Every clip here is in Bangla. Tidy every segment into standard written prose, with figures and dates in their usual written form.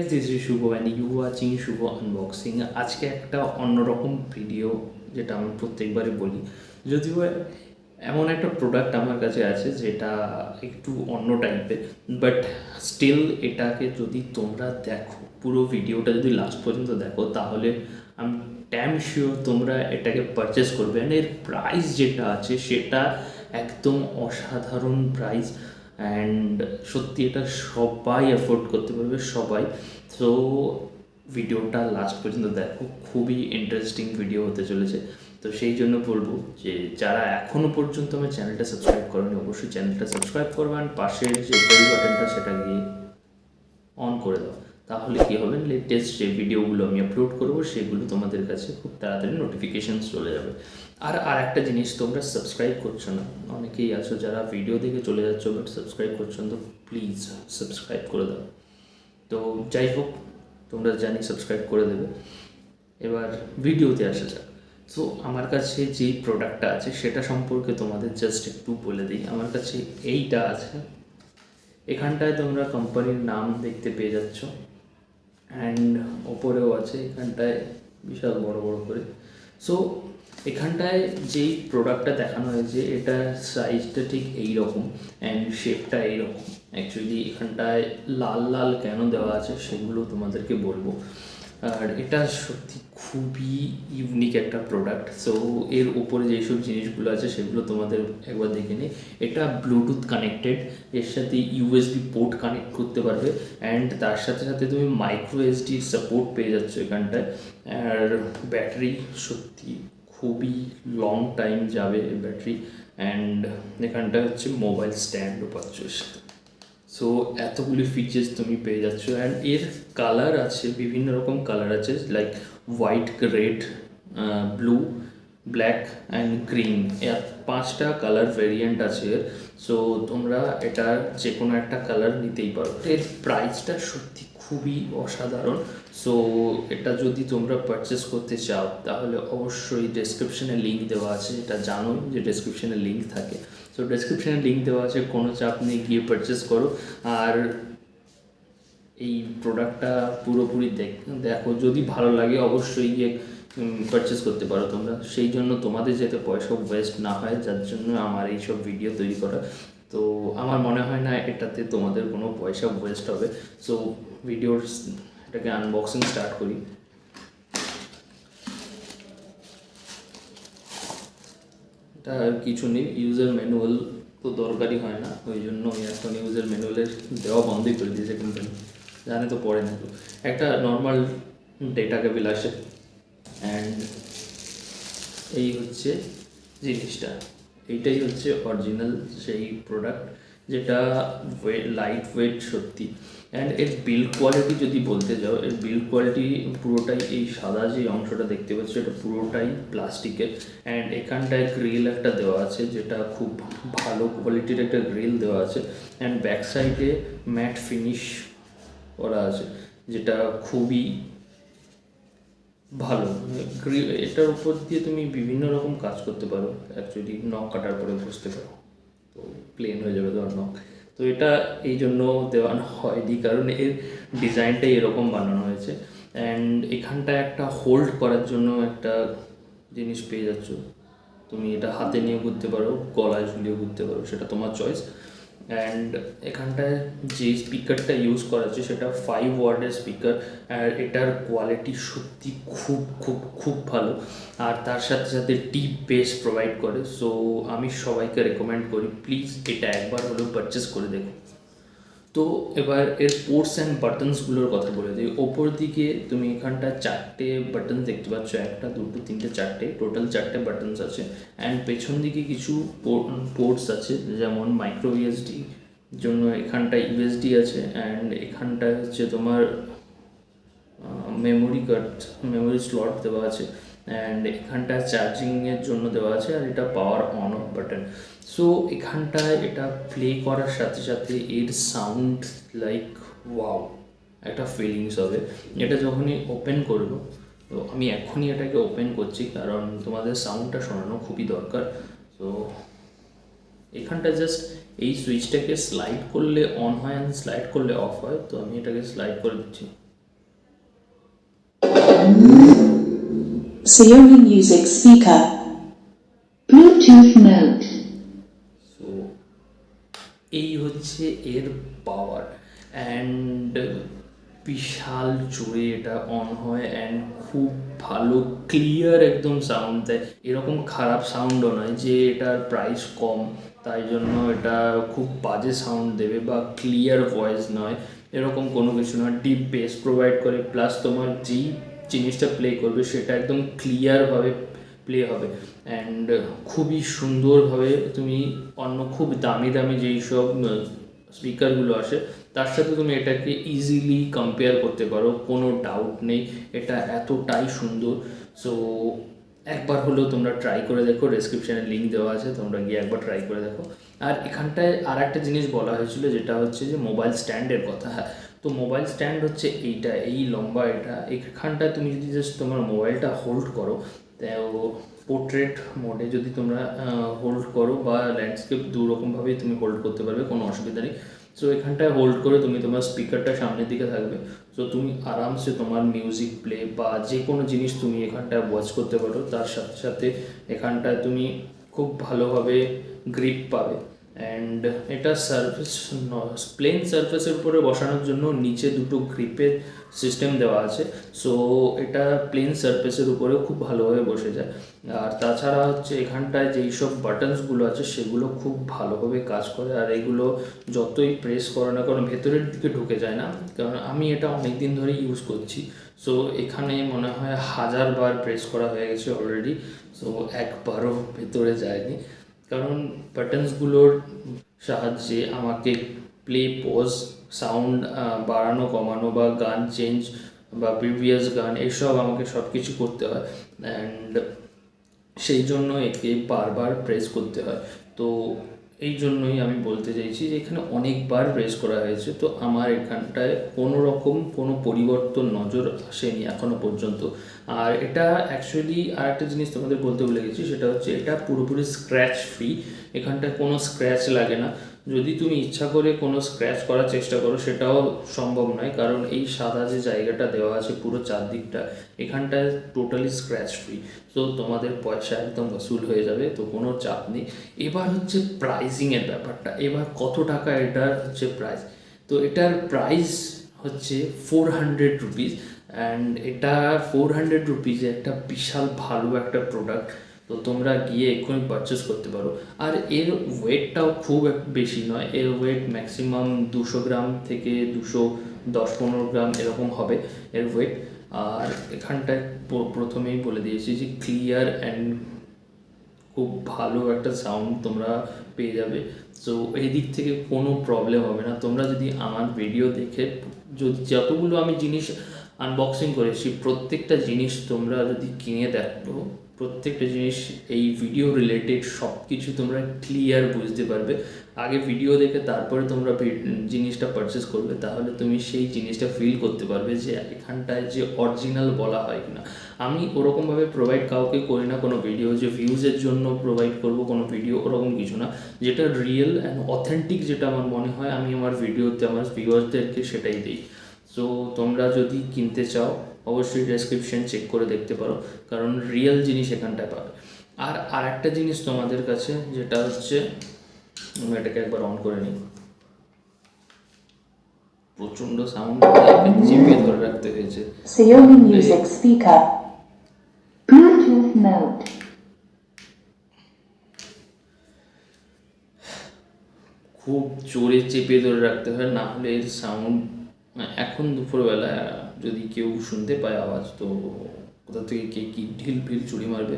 this is Shubho and you watching Shubho unboxing. আজকে একটা অন্যরকম ভিডিও, যেটা আমি প্রত্যেকবারই বলি, যদিও এমন একটা প্রোডাক্ট আমার কাছে আছে যেটা একটু অন্য টাইপের, বাট স্টিল এটাকে যদি তোমরা দেখো, পুরো ভিডিওটা যদি লাস্ট পর্যন্ত দেখো, তাহলে আমি ড্যাম শিওর তোমরা এটাকে পারচেস করবে। অ্যান্ড এর প্রাইস যেটা আছে সেটা একদম অসাধারণ প্রাইস, অ্যান্ড সত্যি এটা সবাই অ্যাফোর্ড করতে পারবে, সবাই। সো ভিডিওটা লাস্ট পর্যন্ত দেখো, খুবই ইন্টারেস্টিং ভিডিও হতে চলেছে। তো সেই জন্য বলবো যে যারা এখনও পর্যন্ত আমার চ্যানেলটা সাবস্ক্রাইব করেনি, অবশ্যই চ্যানেলটা সাবস্ক্রাইব করবে, অ্যান্ড পাশের যে বেল বাটনটা সেটা গিয়ে অন করে দাও। তাহলে কী হবে, লেটেস্ট যে ভিডিওগুলো আমি আপলোড করবো সেগুলো তোমাদের কাছে খুব তাড়াতাড়ি নোটিফিকেশানস চলে যাবে। আর একটা জিনিস, তোমরা সাবস্ক্রাইব করছো না, অনেকেই আছো যারা ভিডিও দেখে চলে যাচ্ছ বাট সাবস্ক্রাইব করছো না, তো প্লিজ সাবস্ক্রাইব করে দাও। তো যাই হোক, তোমরা জানি সাবস্ক্রাইব করে দেবে। এবার ভিডিওতে আসা যাক। সো আমার কাছে যেই প্রোডাক্টটা আছে সেটা সম্পর্কে তোমাদের জাস্ট একটু বলে দিই। আমার কাছে এইটা আছে, এখানটায় তোমরা কোম্পানির নাম দেখতে পেয়ে যাচ্ছ, অ্যান্ড ওপরেও আছে এখানটায় বিশাল বড় বড় করে। সো এখানটায় যেই প্রোডাক্টটা দেখানো হয়েছে এটার সাইজটা ঠিক এই রকম, অ্যান্ড শেপটা এইরকম। অ্যাকচুয়ালি এখানটায় লাল লাল কেন দেওয়া আছে সেগুলো তোমাদেরকে বলবো। আর এটা সত্যি খুবই ইউনিক একটা প্রোডাক্ট। সো এর উপরে যেসব জিনিসগুলো আছে সেগুলো তোমাদের একবার দেখে নিই। এটা ব্লুটুথ কানেক্টেড, এর সাথে ইউএসবি পোর্ট কানেক্ট করতে পারবে, অ্যান্ড তার সাথে সাথে তুমি মাইক্রো এসডির সাপোর্ট পেয়ে যাচ্ছ এখানটায়। আর ব্যাটারি সত্যি খুবই লং টাইম যাবে ব্যাটারি, অ্যান্ড এখানটা হচ্ছে মোবাইল স্ট্যান্ডও পাচ্ছ এর সাথে। সো এতগুলি ফিচার্স তুমি পেয়ে যাচ্ছ, অ্যান্ড এর কালার আছে, বিভিন্ন রকম কালার আছে, like white, red, blue, black and green. এর 5টা কালার ভেরিয়েন্ট আছে এর। সো তোমরা এটার যে কোনো একটা কালার নিতেই পারো। এর প্রাইসটা সত্যি খুবই অসাধারণ। সো এটা যদি তোমরা পারচেস করতে চাও তাহলে অবশ্যই ডেসক্রিপশানে লিঙ্ক দেওয়া আছে, এটা জানো যে ডেসক্রিপশানে লিঙ্ক থাকে। সো ডেসক্রিপশানে লিঙ্ক দেওয়া আছে, কোনো চাপ নেই, গিয়ে পারচেস করো। আর এই প্রোডাক্টটা পুরোপুরি দেখো, যদি ভালো লাগে অবশ্যই গিয়ে পারচেস করতে পারো তোমরা। সেই জন্য তোমাদের যাতে পয়সা ওয়েস্ট না হয়, যার জন্য আমার এইসব ভিডিও তৈরি করা। তো আমার মনে হয় না এটাতে তোমাদের কোনো পয়সা ওয়েস্ট হবে। সো ভিডিওর এটাকে আনবক্সিং স্টার্ট করি। এটা আর কিছু নেই, ইউজার ম্যানুয়াল তো দরকারই হয় না, ওই জন্য আমি এখন ইউজার ম্যানুয়ালের দেওয়া বন্ধই করে দিয়েছে কোম্পানি, জানে তো পড়ে না। তো একটা নর্মাল ডেটা কেবল আসে, অ্যান্ড এই হচ্ছে জিনিসটা, এইটাই হচ্ছে অরিজিনাল সেই প্রোডাক্ট, যেটা লাইট ওয়েট সত্যি। অ্যান্ড এর বিল্ড কোয়ালিটি যদি বলতে যাও, এর বিল্ড কোয়ালিটি পুরোটাই, এই সাদা যে অংশটা দেখতে পাচ্ছ এটা পুরোটাই প্লাস্টিকের, অ্যান্ড এখানটায় গ্রিল একটা দেওয়া আছে, যেটা খুব ভালো কোয়ালিটির একটা গ্রিল দেওয়া আছে, অ্যান্ড ব্যাক সাইডে ম্যাট ফিনিশ করা আছে, যেটা খুবই ভালো। এটার উপর দিয়ে তুমি বিভিন্ন রকম কাজ করতে পারো, অ্যাকচুয়ালি নখ কাটার পরে বসতে পারো, তো প্লেন হয়ে যাবে তোমার নখ। তো এটা এই জন্য দেওয়ানো হয়নি, কারণ এর ডিজাইনটাই এরকম বানানো হয়েছে। অ্যান্ড এখানটায় একটা হোল্ড করার জন্য একটা জিনিস পেয়ে যাচ্ছ, তুমি এটা হাতে নিয়ে ঘুরতে পারো, গলায় ঝুলিয়ে ঘুরতে পারো, সেটা তোমার চয়েস। অ্যান্ড এখানটায় যে স্পিকারটা ইউজ করা হচ্ছে সেটা 5 ওয়াটের স্পিকার, আর এটার কোয়ালিটি সত্যি খুব খুব খুব ভালো, আর তার সাথে সাথে ডিপ বেস প্রোভাইড করে। সো আমি সবাইকে রেকমেন্ড করি, প্লিজ এটা একবার হলেও পারচেস করে দেখো। তো এবার এর পোর্টস অ্যান্ড বাটনসগুলোর কথা বলে দিই। ওপর দিকে তুমি এখানটা 4টে বাটন দেখতে পাচ্ছ, 1, 2, 3, 4, টোটাল 4টে বাটনস আছে। অ্যান্ড পেছন দিকে কিছু পোর্টস আছে, যেমন মাইক্রো ইউএসডি জন্য এখানটায় ইউএসডি আছে, অ্যান্ড এখানটায় হচ্ছে তোমার মেমোরি স্লট দেওয়া আছে, অ্যান্ড এখানটা চার্জিংয়ের জন্য দেওয়া আছে, আর এটা power on of button. So এখানটায় এটা প্লে করার সাথে সাথে এর সাউন্ড লাইক ওয়াও, একটা ফিলিংস হবে। এটা যখনই ওপেন করবো, তো আমি এখনই এটাকে ওপেন করছি কারণ তোমাদের সাউন্ডটা শোনানো খুবই দরকার। তো এখানটা জাস্ট এই সুইচটাকে স্লাইড করলে অন হয়, অ্যান্ড স্লাইড করলে অফ হয়। তো আমি এটাকে স্লাইড করে দিচ্ছি, Xiaomi Music Speaker. Bluetooth mode. So এই হচ্ছে এর পাওয়ার, অ্যান্ড বিশাল জোরে এটা অন হয়, অ্যান্ড খুব ভালো ক্লিয়ার একদম সাউন্ড দেয়। এরকম খারাপ সাউন্ডও নয় যে এটার প্রাইস কম তাই জন্য এটা খুব বাজে সাউন্ড দেবে, বা ক্লিয়ার ভয়েস নয়, এরকম কোনো কিছু নয়। ডিপ বেস প্রোভাইড করে, প্লাস তোমার যেই জিনিসটা প্লে করবে সেটা একদম ক্লিয়ারভাবে প্লে হবে, অ্যান্ড খুবই সুন্দরভাবে তুমি অন্য খুব দামি দামি যেই সব স্পিকারগুলো আসে তার সাথে তুমি এটাকে ইজিলি কম্পেয়ার করতে পারো, কোনো ডাউট নেই এটা এতটাই সুন্দর। সো একবার হলেও তোমরা ট্রাই করে দেখো, ডেসক্রিপশানে লিঙ্ক দেওয়া আছে, তোমরা গিয়ে একবার ট্রাই করে দেখো। আর এখানটায় আর একটা জিনিস বলা হয়েছিল যেটা হচ্ছে যে মোবাইল স্ট্যান্ডের কথা। হ্যাঁ, তো মোবাইল স্ট্যান্ড হচ্ছে এইটা, এই লম্বা এটা, এখানটায় তুমি যদি জাস্ট তোমার মোবাইলটা হোল্ড করো, তো পোর্ট্রেট মোডে যদি তোমরা হোল্ড করো বা ল্যান্ডস্কেপ দুরকমভাবেই তুমি হোল্ড করতে পারবে, কোনো অসুবিধা নেই। সো এখানটায় হোল্ড করে তুমি তোমার স্পিকারটা সামনের দিকে থাকবে, সো তুমি আরামসে তোমার মিউজিক প্লে বা যে কোনো জিনিস তুমি এখানটায় ওয়াচ করতে পারো। তার সাথে সাথে এখানটায় তুমি খুব ভালোভাবে গ্রিপ পাবে, অ্যান্ড এটা সারফেস প্লেন সারফেসের উপরে বসানোর জন্য নিচে দুটো গ্রিপের সিস্টেম দেওয়া আছে। সো এটা প্লেন সারফেসের উপরেও খুব ভালোভাবে বসে যায়। আর তাছাড়া হচ্ছে এখানটায় যেই সব বাটনসগুলো আছে সেগুলো খুব ভালোভাবে কাজ করে, আর এগুলো যতই প্রেস করো না কারণ ভেতরের দিকে ঢুকে যায় না, কারণ আমি এটা অনেক দিন ধরে ইউজ করছি। সো এখানে মনে হয় 1000 বার প্রেস করা হয়ে গেছে অলরেডি, সো একবারও ভেতরে যায়নি, কারণ বাটনসগুলোর সাহায্যে আমাকে প্লে পজ সাউন্ড বাড়ানো কমানো বা গান চেঞ্জ বা প্রিভিয়াস গান এসব আমাকে সব কিছু করতে হয়, অ্যান্ড সেই জন্য একে বারবার প্রেস করতে হয়। তো এই জন্যই আমি বলতে চাইছি যে এখানে অনেকবার প্রেস করা হয়েছে, তো আমার এখানটায় কোনো রকম কোনো পরিবর্তন নজর আসেনি এখনও পর্যন্ত। আর এটা অ্যাকচুয়ালি আর একটা জিনিস তোমাদের বলতে ভুলে গেছি, সেটা হচ্ছে এটা পুরোপুরি স্ক্র্যাচ ফ্রি, এখানটায় কোনো স্ক্র্যাচ লাগে না। যদি তুমি ইচ্ছা করে কোনো স্ক্র্যাচ করার চেষ্টা করো সেটাও সম্ভব নয়, কারণ এই সাদা যে জায়গাটা দেওয়া আছে পুরো চারদিকটা এখানটায় টোটালি স্ক্র্যাচ ফ্রি, তো তোমাদের পয়সা একদম বসুল হয়ে যাবে, তো কোনো চাপ নেই। এবার হচ্ছে প্রাইসিংয়ের ব্যাপারটা, এবার কত টাকা এটার হচ্ছে প্রাইস। তো এটার প্রাইস হচ্ছে 400 রুপিস, অ্যান্ড এটা 400 রুপিসে একটা বিশাল ভালো একটা প্রোডাক্ট, তো তোমরা গিয়ে এক্ষুনি পারচেস করতে পারো। আর এর ওয়েটটাও খুব বেশি নয়, এর ওয়েট ম্যাক্সিমাম 200 গ্রাম থেকে 210-15 গ্রাম এরকম হবে এর ওয়েট। আর এখানটায় প্রথমেই বলে দিয়েছি যে ক্লিয়ার অ্যান্ড খুব ভালো একটা সাউন্ড তোমরা পেয়ে যাবে, সো এই দিক থেকে কোনো প্রবলেম হবে না। তোমরা যদি আমার ভিডিও দেখে যদি যতগুলো আমি জিনিস আনবক্সিং করেছি প্রত্যেকটা জিনিস তোমরা যদি কিনে দেখো, প্রত্যেকটা জিনিস এই ভিডিও রিলেটেড সব কিছু তোমরা ক্লিয়ার বুঝতে পারবে। আগে ভিডিও দেখে তারপরে তোমরা জিনিসটা পারচেস করবে, তাহলে তুমি সেই জিনিসটা ফিল করতে পারবে যে এখানটায় যে অরিজিনাল বলা হয় কিনা। আমি ওরকমভাবে প্রোভাইড কাউকে করি না কোনো ভিডিও যে ভিউজের জন্য প্রোভাইড করব কোনো ভিডিও, ওরকম কিছু না। যেটা রিয়েল অ্যান্ড অথেন্টিক যেটা আমার মনে হয় আমি আমার ভিডিওতে আমার ভিউয়ার্সদেরকে সেটাই দিই। সো তোমরা যদি কিনতে চাও অবশ্যই ডেসক্রিপশন চেক করে দেখতে পারো, কারণ রিয়েল জিনিস এখানটায় পাবে। আর একটা জিনিস তোমাদের কাছে যেটা হচ্ছে, আমি এটাকে একবার অন করে নিই, প্রচণ্ড সাউন্ড চেপে ধরে রাখতে হয়েছে। Xiaomi Music Speaker. Bluetooth mode. খুব জোরে চেপে ধরে রাখতে হয়, না হলে এর সাউন্ড এখন দুপুরবেলা যদি কেউ শুনতে পায় আওয়াজ, তো কোথা থেকে কে কী ঢিল ফিল চুরি মারবে,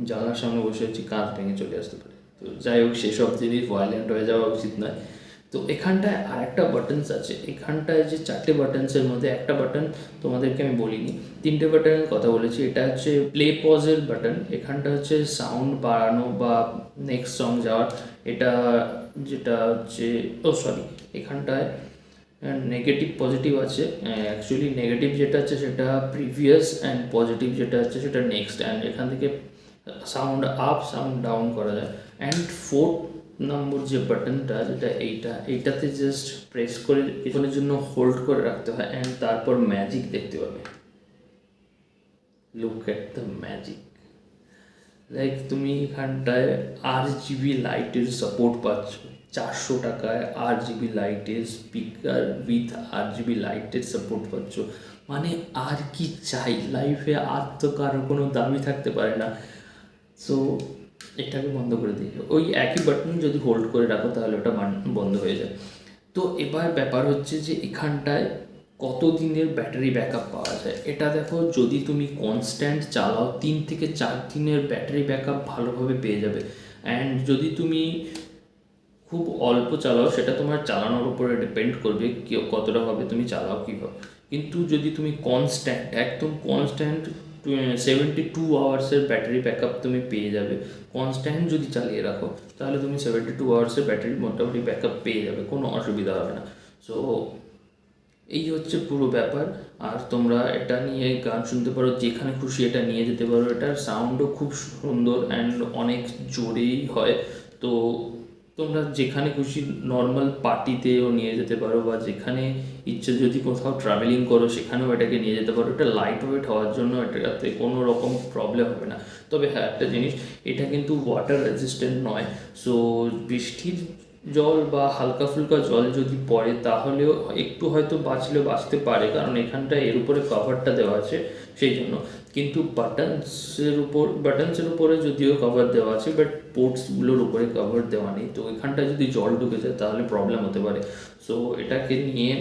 জানলার সামনে বসে আছি কাঁচ ভেঙে চলে আসতে পারে। তো যাই হোক, সেসব জিনিস ভায়োলেন্ট হয়ে যাওয়া উচিত নয়। তো এখানটায় আর একটা বাটনস আছে, এখানটায় যে 4টে বাটনসের মধ্যে একটা বাটন তোমাদেরকে আমি বলিনি, 3টে বাটনের কথা বলেছি। এটা হচ্ছে প্লে পজের বাটন, এখানটা হচ্ছে সাউন্ড বাড়ানো বা নেক্সট সং যাওয়ার, এটা যেটা হচ্ছে এখানটায় নেগেটিভ পজিটিভ আছে। অ্যাকচুয়ালি নেগেটিভ যেটা আছে সেটা প্রিভিয়াস, অ্যান্ড পজিটিভ যেটা আছে সেটা নেক্সট, অ্যান্ড এখান থেকে সাউন্ড আপ সাউন্ড ডাউন করা যায়। অ্যান্ড 4 নম্বর যে বাটনটা যেটা এইটাতে জাস্ট প্রেস করে কিছুক্ষণের জন্য হোল্ড করে রাখতে হয়, অ্যান্ড তারপর ম্যাজিক দেখতে পাবে। Look at the magic. Like তুমি এখানটায় RGB লাইটের সাপোর্ট পাচ্ছ, 400 টাকায় RGB লাইটের স্পিকার উইথ RGB লাইটের সাপোর্ট পাচ্ছ। মানে আর কি চাই লাইফে? আর তো কারো কোনো দাবি থাকতে পারে না। সো এটাকে বন্ধ করে দিই। ওই একই বাটন যদি হোল্ড করে রাখো তাহলে ওটা বন্ধ হয়ে যায়। তো এবার ব্যাপার হচ্ছে যে এখানটায় কত দিনের ব্যাটারি ব্যাকআপ পাওয়া যায় এটা দেখো। যদি তুমি কনস্ট্যান্ট চালাও 3 থেকে 4 দিনের ব্যাটারি ব্যাকআপ ভালোভাবে পেয়ে যাবে। অ্যান্ড যদি তুমি খুব অল্প চালাও সেটা তোমার চালানোর উপরে ডিপেন্ড করবে কতটাভাবে তুমি চালাও কীভাবে। কিন্তু যদি তুমি কনস্ট্যান্ট একদম কনস্ট্যান্ট 72 আওয়ার্সের ব্যাটারি ব্যাকআপ তুমি পেয়ে যাবে। কনস্ট্যান্ট যদি চালিয়ে রাখো তাহলে তুমি 72 আওয়ার্সের ব্যাটারি মোটামুটি ব্যাকআপ পেয়ে যাবে, কোনো অসুবিধা হবে না। সো এই হচ্ছে পুরো ব্যাপার। আর তোমরা এটা নিয়ে গান শুনতে পারো, যেখানে খুশি এটা নিয়ে যেতে পারো। এটার সাউন্ডও খুব সুন্দর অ্যান্ড অনেক জোরেই হয়। তো তোমরা যেখানে খুশি নর্মাল পার্টিতেও নিয়ে যেতে পারো, বা যেখানে ইচ্ছে যদি কোথাও ট্রাভেলিং করো সেখানেও এটাকে নিয়ে যেতে পারো। এটা লাইট ওয়েট হওয়ার জন্য এটাতে কোনো রকম প্রবলেম হবে না। তবে হ্যাঁ, একটা জিনিস, এটা কিন্তু ওয়াটার রেজিস্ট্যান্ট নয়। সো বৃষ্টির জল বা হালকা ফুলকা জল যদি পড়ে তাহলেও একটু হয়তো বাঁচতে পারে, কারণ এখানটায় এর উপরে কভারটা দেওয়া আছে সেই জন্য। কিন্তু বাটনসের উপরে যদিও কভার দেওয়া আছে, বাট পোর্টসগুলোর উপরে কভার দেওয়া নেই। তো এখানটায় যদি জল ঢুকে যায় তাহলে প্রবলেম হতে পারে। সো এটাকে নিয়ে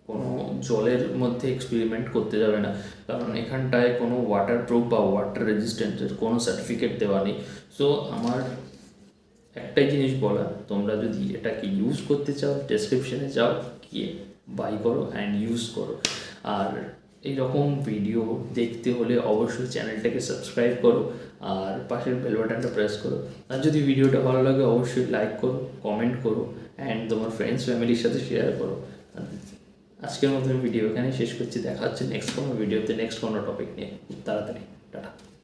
কোনো জলের মধ্যে এক্সপেরিমেন্ট করতে যাবে না, কারণ এখানটায় কোনো ওয়াটার প্রুফ বা ওয়াটার রেজিস্ট্যান্টের কোনো সার্টিফিকেট দেওয়া নেই। সো আমার একটাই জিনিস বলা, তোমরা যদি এটাকে ইউজ করতে চাও ডেসক্রিপশনে যাও, গিয়ে বাই করো অ্যান্ড ইউজ করো। আর এইরকম ভিডিও দেখতে হলে অবশ্যই চ্যানেলটাকে সাবস্ক্রাইব করো আর পাশের বেল বাটনটা প্রেস করো। আর যদি ভিডিওটা ভালো লাগে অবশ্যই লাইক করো, কমেন্ট করো অ্যান্ড তোমার ফ্রেন্ডস ফ্যামিলির সাথে শেয়ার করো। আজকের মতো ভিডিও এখানে শেষ করছি। দেখা হচ্ছে নেক্সট কোনো ভিডিওতে, নেক্সট কোনো টপিক নিয়ে খুব তাড়াতাড়ি।